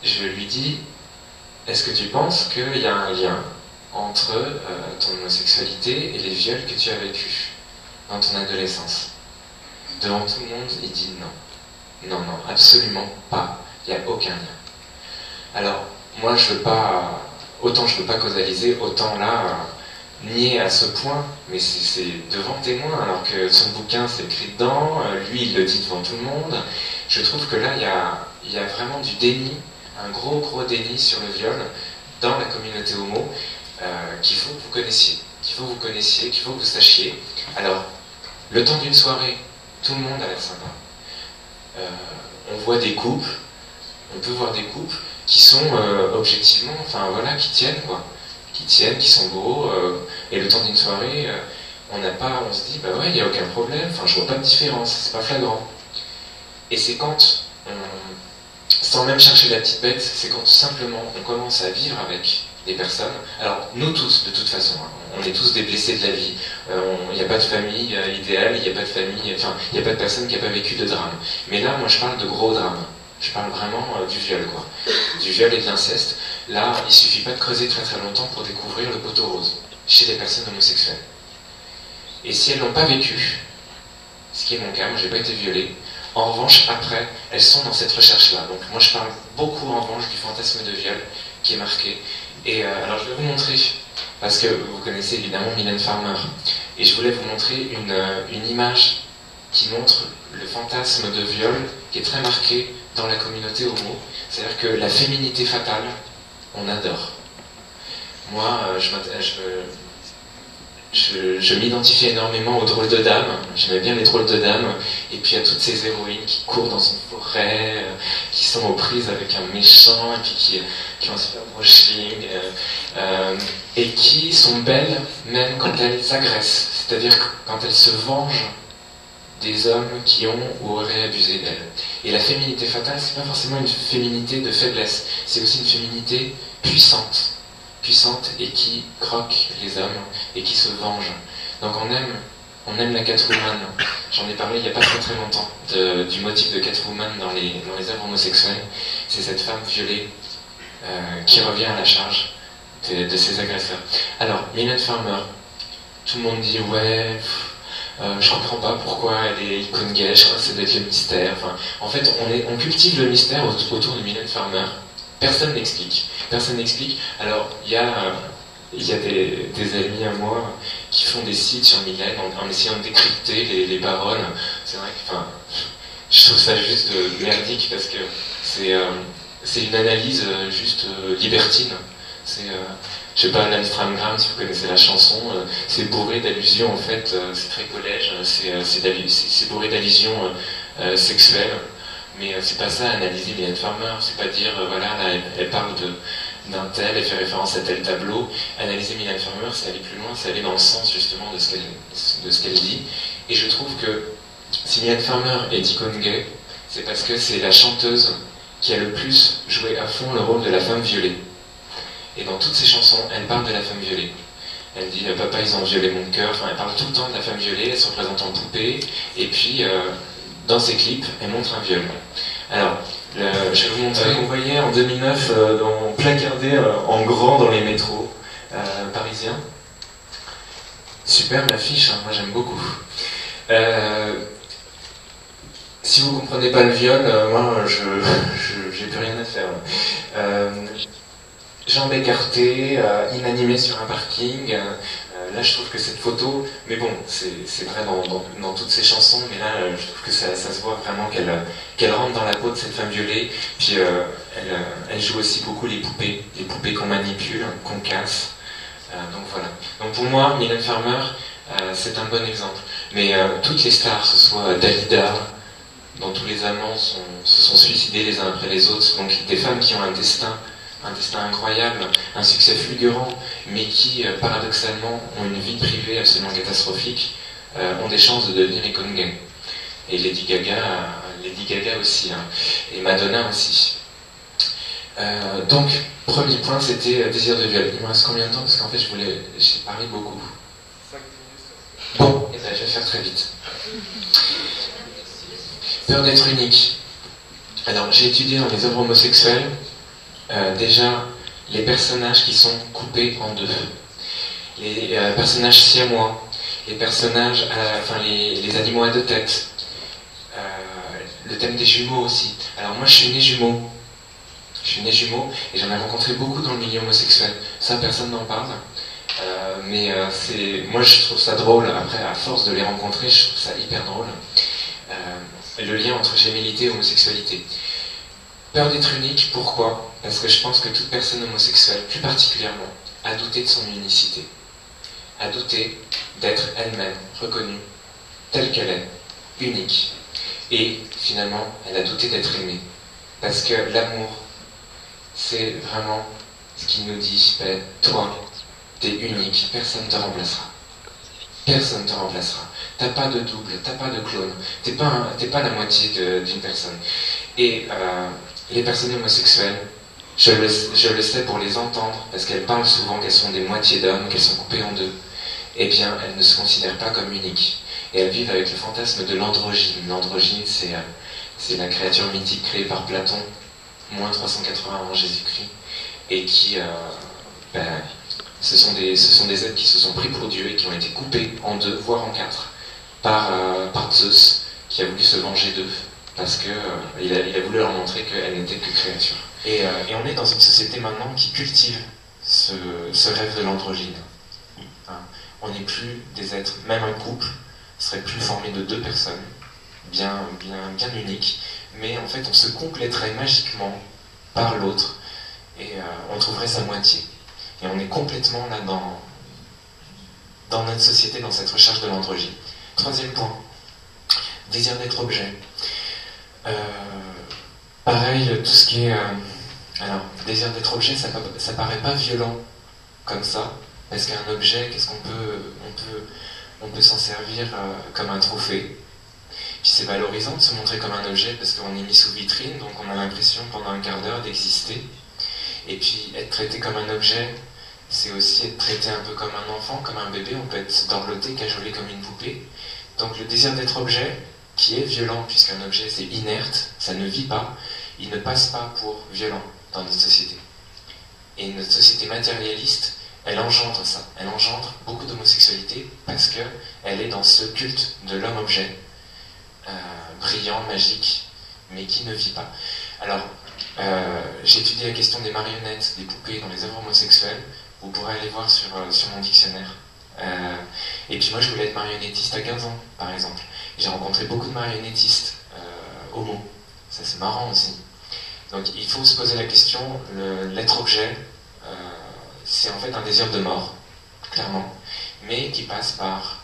je lui dis, est-ce que tu penses qu'il y a un lien entre ton homosexualité et les viols que tu as vécus dans ton adolescence? Devant tout le monde, il dit non. Non, non, absolument pas. Il n'y a aucun lien. Alors, moi, autant je veux pas causaliser, autant là, nier à ce point, mais c'est devant témoin, alors que son bouquin c'est écrit dedans, lui il le dit devant tout le monde. Je trouve que là, il y a vraiment du déni, un gros déni sur le viol dans la communauté homo, qu'il faut que vous connaissiez, qu'il faut que vous sachiez. Alors, le temps d'une soirée, tout le monde a l'air sympa. On voit des couples, on peut voir des couples qui sont objectivement, enfin voilà, qui tiennent quoi, qui sont beaux, et le temps d'une soirée, on se dit, bah ouais, il n'y a aucun problème, enfin je vois pas de différence, c'est pas flagrant. Et c'est quand, sans même chercher la petite bête, c'est quand simplement on commence à vivre avec des personnes, alors nous tous de toute façon, hein, on est tous des blessés de la vie, il n'y a pas de famille idéale, il n'y a pas de famille, enfin il n'y a pas de personne qui n'a pas vécu de drame. Mais là, moi je parle de gros drames. Je parle vraiment du viol, quoi. Du viol et de l'inceste. Là, il suffit pas de creuser très longtemps pour découvrir le poteau rose chez les personnes homosexuelles. Et si elles l'ont pas vécu, ce qui est mon cas, moi j'ai pas été violée, en revanche, après, elles sont dans cette recherche-là. Donc moi je parle beaucoup en revanche du fantasme de viol qui est marqué. Et alors je vais vous montrer, parce que vous connaissez évidemment Mylène Farmer, et je voulais vous montrer une image qui montre le fantasme de viol qui est très marqué dans la communauté homo, c'est-à-dire que la féminité fatale, on adore. Moi, je m'identifie énormément aux drôles de dames, j'aimais bien les drôles de dames, et puis à toutes ces héroïnes qui courent dans une forêt, qui sont aux prises avec un méchant, et puis qui ont un super brushing, et qui sont belles même quand elles agressent, c'est-à-dire quand elles se vengent des hommes qui ont ou auraient abusé d'elles. Et la féminité fatale, c'est pas forcément une féminité de faiblesse, c'est aussi une féminité puissante et qui croque les hommes et qui se venge. Donc on aime la Catwoman. J'en ai parlé il n'y a pas très longtemps du motif de Catwoman dans les œuvres homosexuelles. C'est cette femme violée qui revient à la charge de ses agresseurs. Alors, Mylène Farmer, tout le monde dit ouais. Je comprends pas pourquoi elle est icône gay, je crois que ça doit être le mystère. Enfin, en fait, on cultive le mystère autour de Mylène Farmer. Personne n'explique. Alors, il y a des amis à moi qui font des sites sur Mylène en essayant de décrypter les paroles. C'est vrai que, enfin, je trouve ça juste merdique parce que c'est une analyse juste libertine. Je sais pas, l'Amstramgram, si vous connaissez la chanson, c'est bourré d'allusions, en fait, c'est très collège, c'est bourré d'allusions sexuelles, mais c'est pas ça, analyser Mylène Farmer, c'est pas dire, voilà, là, elle parle d'un tel, elle fait référence à tel tableau. Analyser Mylène Farmer, c'est aller plus loin, c'est aller dans le sens, justement, de ce qu'elle dit, et je trouve que si Mylène Farmer est icône gay, c'est parce que c'est la chanteuse qui a le plus joué à fond le rôle de la femme violée. Et dans toutes ses chansons, elle parle de la femme violée. Elle dit « Papa, ils ont violé mon cœur ». Enfin, elle parle tout le temps de la femme violée, elle se représente en poupée. Et puis, dans ses clips, elle montre un viol. Alors, je vais vous montrer qu'on voyait en 2009, placardé en grand dans les métros parisiens. Superbe affiche, hein, moi j'aime beaucoup. Si vous ne comprenez pas le viol, moi j'ai plus rien à faire. Jambes écartées, inanimées sur un parking. Là, je trouve que cette photo, mais bon, c'est vrai dans toutes ces chansons, mais là, je trouve que ça se voit vraiment qu'elle rentre dans la peau de cette femme violée. Puis elle joue aussi beaucoup les poupées qu'on manipule, qu'on casse. Donc voilà. Donc pour moi, Mylène Farmer, c'est un bon exemple. Mais toutes les stars, que ce soit Dalida, dont tous les amants se sont suicidés les uns après les autres, donc des femmes qui ont un destin incroyable, un succès fulgurant, mais qui, paradoxalement, ont une vie privée absolument catastrophique, ont des chances de devenir icônes gay. Et Lady Gaga aussi, hein, et Madonna aussi. Donc, premier point, c'était désir de viol. Il me reste combien de temps? Parce qu'en fait, j'ai parlé beaucoup. 5 minutes. Bon, et ben, je vais faire très vite. Peur d'être unique. Alors, j'ai étudié dans les œuvres homosexuelles Déjà, les personnages qui sont coupés en deux. Les personnages siamois, les personnages, enfin les animaux à deux têtes. Le thème des jumeaux aussi. Alors moi je suis né jumeau. Je suis né jumeau et j'en ai rencontré beaucoup dans le milieu homosexuel. Ça, personne n'en parle. Moi je trouve ça drôle. Après, à force de les rencontrer, je trouve ça hyper drôle. Le lien entre gémellité et homosexualité. Peur d'être unique, pourquoi? Parce que je pense que toute personne homosexuelle, plus particulièrement, a douté de son unicité. A douté d'être elle-même reconnue telle qu'elle est, unique. Et finalement, elle a douté d'être aimée. Parce que l'amour, c'est vraiment ce qui nous dit, ben, toi, t'es unique, personne ne te remplacera. Personne ne te remplacera. T'as pas de double, t'as pas de clone. T'es pas la moitié d'une personne. Et les personnes homosexuelles, je le sais pour les entendre, parce qu'elles parlent souvent qu'elles sont des moitiés d'hommes, qu'elles sont coupées en deux. Eh bien, elles ne se considèrent pas comme uniques. Et elles vivent avec le fantasme de l'androgyne. L'androgyne, c'est la créature mythique créée par Platon, moins 380 avant Jésus-Christ, et qui, ce sont des êtres qui se sont pris pour Dieu et qui ont été coupés en deux, voire en quatre, par Zeus, qui a voulu se venger d'eux, parce qu'il a voulu leur montrer qu'elles n'étaient que créatures. Et on est dans une société maintenant qui cultive ce rêve de l'androgyne. Hein. On n'est plus des êtres, même un couple serait plus formé de deux personnes, bien uniques, mais en fait on se compléterait magiquement par l'autre et on trouverait sa moitié. Et on est complètement là dans notre société, dans cette recherche de l'androgyne. Troisième point, désir d'être objet. Pareil, tout ce qui est... alors, désir d'être objet, ça paraît pas violent comme ça, parce qu'un objet, qu'est-ce qu'on peut... On peut s'en servir comme un trophée. Puis c'est valorisant de se montrer comme un objet, parce qu'on est mis sous vitrine, donc on a l'impression pendant un quart d'heure d'exister. Et puis être traité comme un objet, c'est aussi être traité un peu comme un enfant, comme un bébé. On peut être dorloté, cajolé comme une poupée. Donc le désir d'être objet, qui est violent, puisqu'un objet c'est inerte, ça ne vit pas, il ne passe pas pour violent dans notre société. Et notre société matérialiste, elle engendre ça, elle engendre beaucoup d'homosexualité parce qu'elle est dans ce culte de l'homme-objet, brillant, magique, mais qui ne vit pas. Alors, j'ai étudié la question des marionnettes, des poupées dans les œuvres homosexuelles, vous pourrez aller voir sur mon dictionnaire. Et puis moi je voulais être marionnettiste à 15 ans, par exemple. J'ai rencontré beaucoup de marionnettistes homo, ça c'est marrant aussi. Donc il faut se poser la question, l'être objet, c'est en fait un désir de mort, clairement, mais qui passe par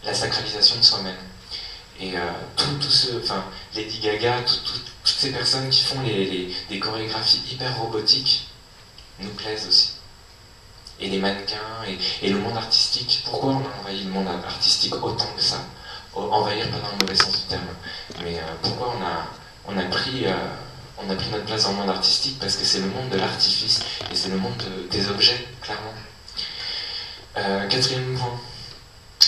la sacralisation de soi-même. Et Lady Gaga, toutes ces personnes qui font des chorégraphies hyper robotiques nous plaisent aussi. Et les mannequins, et le monde artistique. Pourquoi on a envahi le monde artistique autant que ça? Envahir pas dans le mauvais sens du terme, mais pourquoi on a pris notre place dans le monde artistique? Parce que c'est le monde de l'artifice, et c'est le monde des objets, clairement. Quatrième point,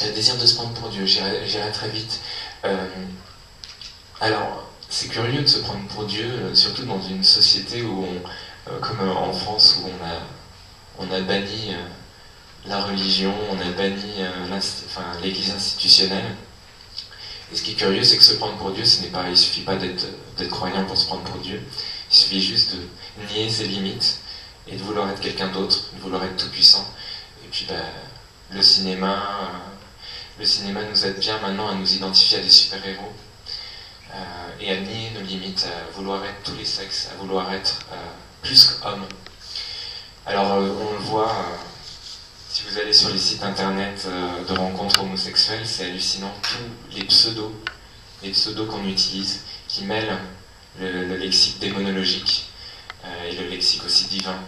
le désir de se prendre pour Dieu. J'irai très vite. Alors, c'est curieux de se prendre pour Dieu, surtout dans une société où comme en France, où on a banni la religion, on a banni l'église institutionnelle. Et ce qui est curieux, c'est que se prendre pour Dieu, il ne suffit pas d'être croyant pour se prendre pour Dieu. Il suffit juste de nier ses limites et de vouloir être quelqu'un d'autre, de vouloir être tout puissant. Et puis le cinéma nous aide bien maintenant à nous identifier à des super-héros et à nier nos limites, à vouloir être tous les sexes, à vouloir être plus qu'homme. Alors on le voit, si vous allez sur les sites internet de rencontres homosexuelles, c'est hallucinant, tous les pseudos qu'on utilise, qui mêlent le lexique démonologique et le lexique aussi divin,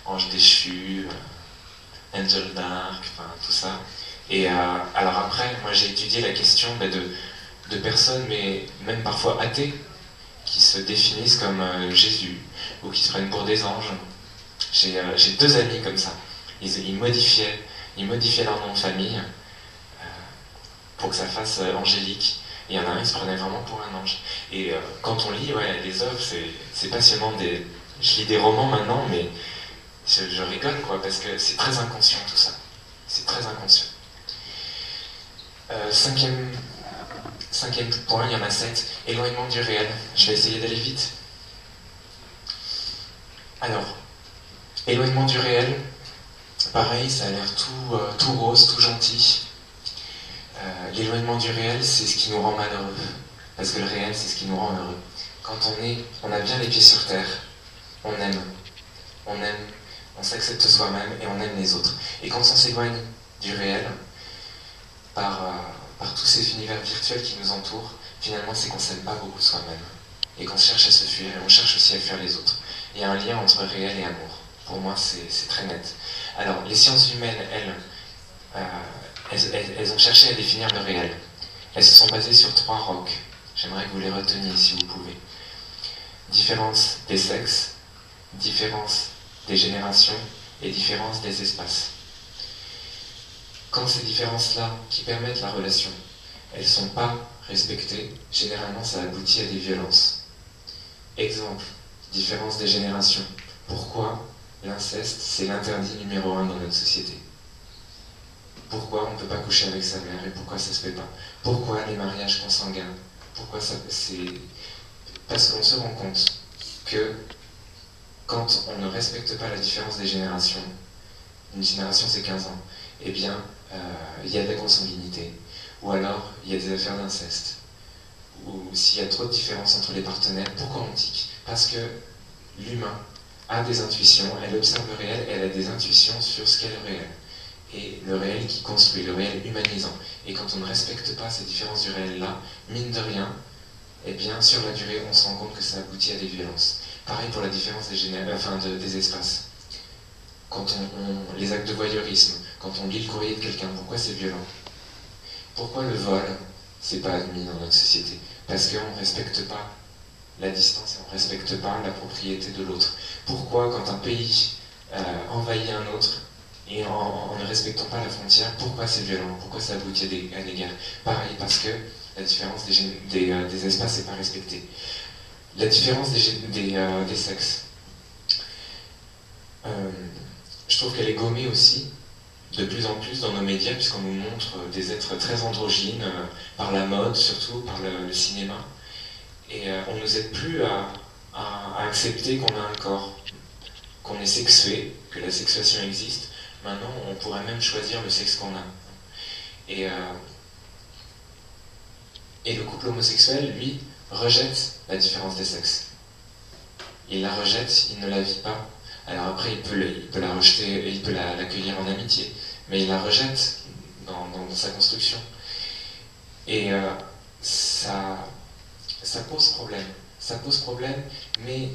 ange déchu, angel dark, enfin tout ça. Et alors après, moi j'ai étudié la question de personnes, mais même parfois athées, qui se définissent comme Jésus, ou qui se prennent pour des anges. J'ai deux amis comme ça. Ils modifiaient leur nom de famille pour que ça fasse angélique. Et il y en a un, il se prenait vraiment pour un ange. Et quand on lit les œuvres, c'est passionnant. Je lis des romans maintenant, mais je rigole, quoi, parce que c'est très inconscient tout ça. C'est très inconscient. Cinquième point, il y en a 7, éloignement du réel. Je vais essayer d'aller vite. Alors, éloignement du réel, pareil, ça a l'air tout rose, tout gentil. L'éloignement du réel, c'est ce qui nous rend malheureux. Parce que le réel, c'est ce qui nous rend heureux. Quand on a bien les pieds sur terre, on aime, on s'accepte soi-même et on aime les autres. Et quand on s'éloigne du réel, par tous ces univers virtuels qui nous entourent, finalement, c'est qu'on ne s'aime pas beaucoup soi-même. Et qu'on cherche à se fuir, et on cherche aussi à fuir les autres. Il y a un lien entre réel et amour. Pour moi, c'est très net. Alors, les sciences humaines, elles ont cherché à définir le réel. Elles se sont basées sur 3 rocs. J'aimerais que vous les reteniez si vous pouvez. Différence des sexes, différence des générations et différence des espaces. Quand ces différences-là, qui permettent la relation, elles ne sont pas respectées, généralement ça aboutit à des violences. Exemple, différence des générations. Pourquoi l'inceste, c'est l'interdit numéro 1 dans notre société? Pourquoi on ne peut pas coucher avec sa mère et pourquoi ça ne se fait pas? Pourquoi les mariages consanguins? Pourquoi ça, parce qu'on se rend compte que quand on ne respecte pas la différence des générations, une génération c'est 15 ans, eh bien, il y a de la consanguinité, ou alors il y a des affaires d'inceste, ou s'il y a trop de différences entre les partenaires. Pourquoi on tique? Parce que l'humain a des intuitions, elle observe le réel, elle a des intuitions sur ce qu'est le réel. Et le réel qui construit, le réel humanisant. Et quand on ne respecte pas ces différences du réel-là, mine de rien, eh bien, sur la durée, on se rend compte que ça aboutit à des violences. Pareil pour la différence des espaces. Quand les actes de voyeurisme, quand on lit le courrier de quelqu'un, pourquoi c'est violent? Pourquoi le vol, c'est pas admis dans notre société? Parce qu'on ne respecte pas la distance et on ne respecte pas la propriété de l'autre. Pourquoi, quand un pays envahit un autre, et en ne respectant pas la frontière, pourquoi c'est violent? Pourquoi ça aboutit à des guerres? Pareil, parce que la différence des espaces n'est pas respectée. La différence des sexes. Je trouve qu'elle est gommée aussi, de plus en plus dans nos médias, puisqu'on nous montre des êtres très androgynes, par la mode surtout, par le cinéma. Et on ne nous aide plus à accepter qu'on a un corps, qu'on est sexué, que la sexuation existe. Maintenant, on pourrait même choisir le sexe qu'on a. Et le couple homosexuel, lui, rejette la différence des sexes. Il la rejette, il ne la vit pas. Alors après, il peut la rejeter, il peut l'accueillir en amitié, mais il la rejette dans sa construction. Et ça pose problème. Ça pose problème, mais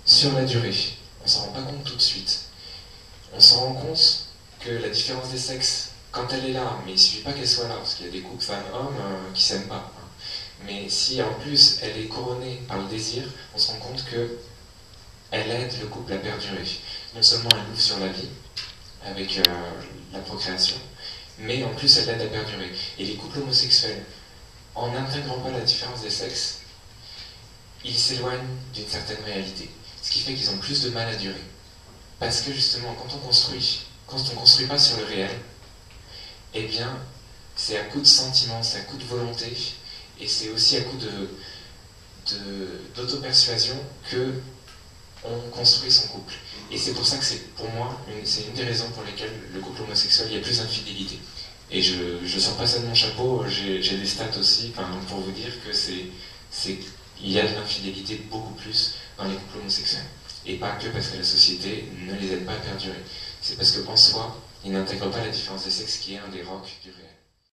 sur la durée. On ne s'en rend pas compte tout de suite. On s'en rend compte que la différence des sexes, quand elle est là, mais il ne suffit pas qu'elle soit là, parce qu'il y a des couples femmes-hommes qui ne s'aiment pas. Mais si en plus elle est couronnée par le désir, on se rend compte qu'elle aide le couple à perdurer. Non seulement elle ouvre sur la vie, avec la procréation, mais en plus elle aide à perdurer. Et les couples homosexuels, en n'intégrant pas la différence des sexes, ils s'éloignent d'une certaine réalité. Ce qui fait qu'ils ont plus de mal à durer. Parce que justement, quand on construit pas sur le réel, eh bien, c'est à coup de sentiments, c'est à coup de volonté, et c'est aussi à coup d'auto-persuasion que on construit son couple. Et c'est pour ça que c'est, pour moi, c'est une des raisons pour lesquelles le couple homosexuel, il y a plus d'infidélité. Et je sors pas ça de mon chapeau, j'ai des stats aussi, pour vous dire que il y a de l'infidélité beaucoup plus dans les couples homosexuels. Et pas que parce que la société ne les aide pas à perdurer. C'est parce qu'en soi, ils n'intègrent pas la différence des sexes qui est un des rocs du réel.